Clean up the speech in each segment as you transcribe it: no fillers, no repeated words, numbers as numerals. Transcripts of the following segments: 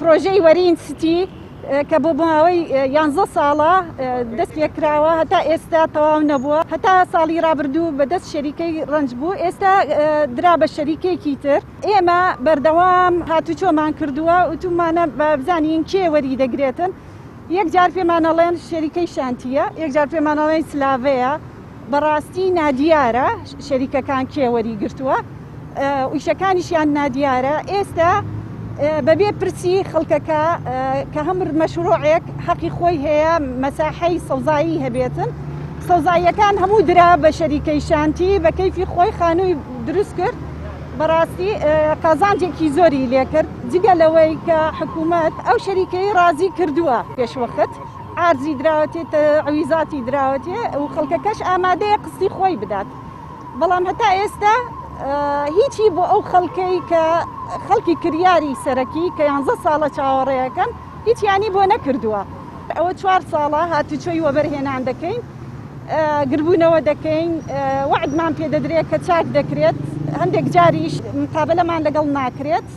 پرۆژەی وەرین ستی کە بۆ ماوەی 11 ساڵە دەست پێکراوە هەتا ئێستا تەواو نەبووە، هەتا ساڵی ڕابردوو بەدەست شەریکەی ڕەنج بوو، ئێستا درا بە شەریکێکی تر. ئێمە بەردەوام هاتوچۆمان کردووە وتومانە بزانین کێ وەری دەگرێتن. یەک جار پێمانەڵێن شەریکەی شانتیە، یەک جار پێمانەڵێن سلاڤەیە. بەڕاستی نادیارە شەریکەکان کێ وەری گرتووە، ویشەکانیشیان نادیارە. ئێستا بەبێ پرسی خەڵکەکە کە هەم مەشروعێک حەقی خۆی هەیە مەساحەی سەوزایی هەبێتن، سەوزاییەکان هەموو درا بە شەریکەی شانتی بە کەیفی خۆی خانووی دروست کرد. بەڕاستی قازانجێکی زۆری لێ کرد، جگە لەوەی کە حکوومەت ئەو شەریکەی ڕازی کردووە پێشوەخت، ئارزی دراوەتێ، تەعویزاتی دراوەتێ و خەڵکەکەش ئامادەیە قستی خۆی بدات. بەڵام هەتا ئێستا هیچی بۆ ئەو خەڵکەی کە خەڵکی کریاری سەرەکی کە 11 ساڵە چاوەڕێیەکەن هیچیانی بۆ نەکردووە. ئەوە 4 ساڵە هاتوچۆی وەبەرهێنان دەکەین، گربوونەوە دەکەین، وعدمان پێ دەدرێت کە چاک دەکرێت، هەندێک جاریش مقابلەمان لەگەڵ ناکرێت،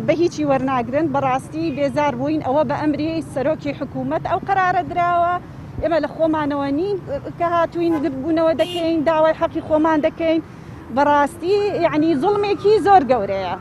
بە هیچی وەرناگرن. بەڕاستی بێزار بووین ئەوە بە ئەمری سەرۆکی حکوومەت ئەو قەرارە دراوە. ئێمە لە خۆمانەوە نین کە هاتوین گربوونەوە دەکەین، داوای حەقی خۆمان دەکەین. بەڕاستی یعنی زوڵمێکی زۆر گەورەیە.